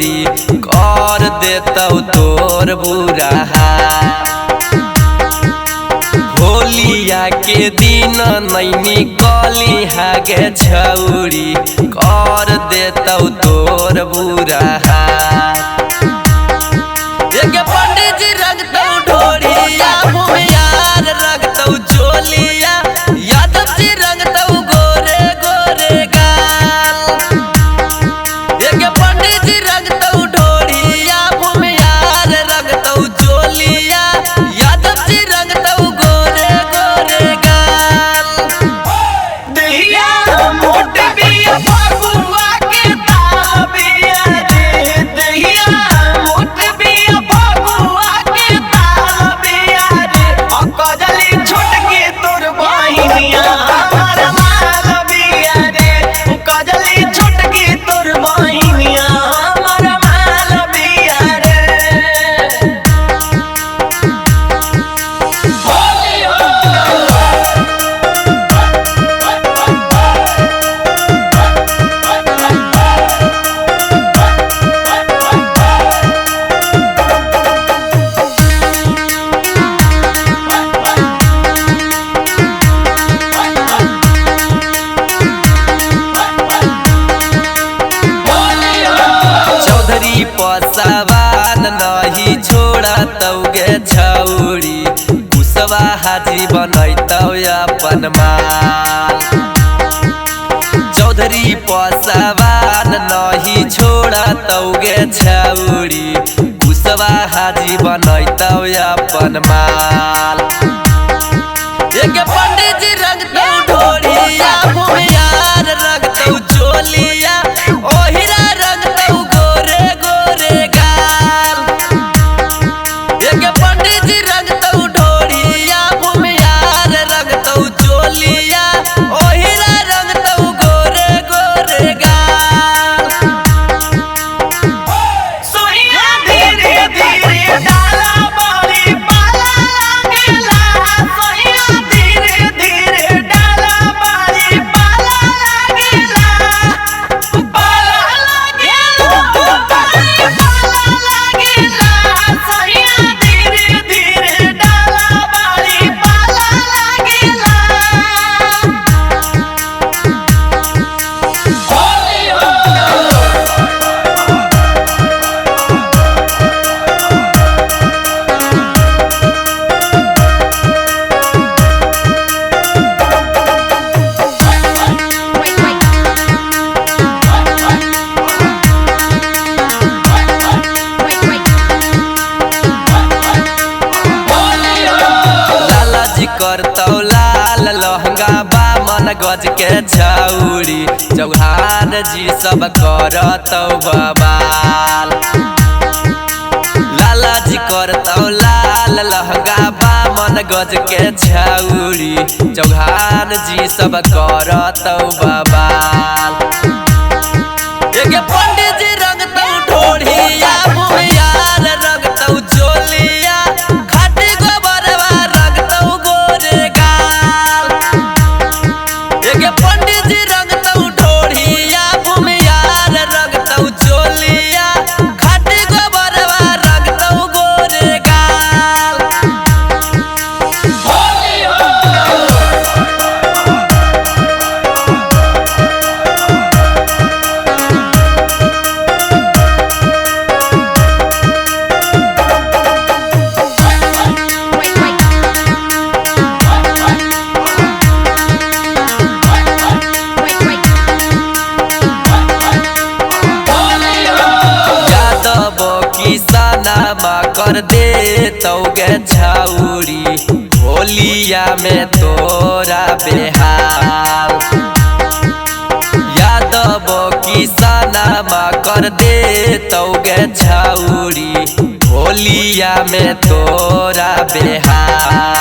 छौरी कर देतौ तोर बुरा हाल। होलिया के दिन नैनी कली हागे छौरी कर देतौ तोर बुरा हाल। पंडित जी रंगतौ ढोरिया भूमियार रंगतौ चोलिया यादव जी रंगतौ गोरे गोरे गाल। पंडित जी रंगतौ ढोरिया भूमियार रंगतौ चोलिया यादव जी रंगतौ गोरे गोरे गाल। दहिया मोट बिया बबुआ के ताबिया रे दहिया मोट बिया बबुआ के ताबिया रे कजली छोटकी तोर बहिनिया हमर माल बिया रे कजली छोटकी तोर बहिनिया हमर माल बिया रे। होली हो चौधरी पसावान नहीं छोड़तौ गे छौरी कुशवा हाजी बनैतौ अपन माल। चौधरी पसावान नहीं छोड़तौ गे छौरी कुशवा हाजी बनैतौ अपन माल। पंडित जी रंगतौ ढोरिया भूमियार रंगतौ चोलिया ओहिरा रंगतौ गोरे गोरे गाल। पंडित जी रंगतौ ढोरिया भूमियार रंगतौ चोलिया ओहिरा रंगतौ गोरे गोरे गाल। सोहिया धीरे धीरे डाला बाली पाला लागेला सोहिया धीरे धीरे डाला बाली पाला लागेला पाला लागेला पाला लागेला सोहिया धीरे धीरे डाला बाली पाला लागेला। होली हो लालाजी करतौ लाल लहंगा बामन गज के छौरी चौहान जी सब करतौ बवाल। लालाजी करतौ लाल लहंगा बामन गज के छौरी चौहान जी सब करतौ बवाल। पंडित जी रंगतौ ढोरिया भूमियार रंगतौ चोलिया खाटी गोबरवा रंगतौ गोरे गाल। पंडित जी रंगतौ ढोरिया भूमियार रंगतौ चोलिया खाटी गोबरवा रंगतौ गोरे गाल। होली हो किसानमा कर देतौ गे छौरी होलिया में तोरा बेहाल। यादव किसानमा कर देतौ गे छौरी होलिया में तोरा बेहाल।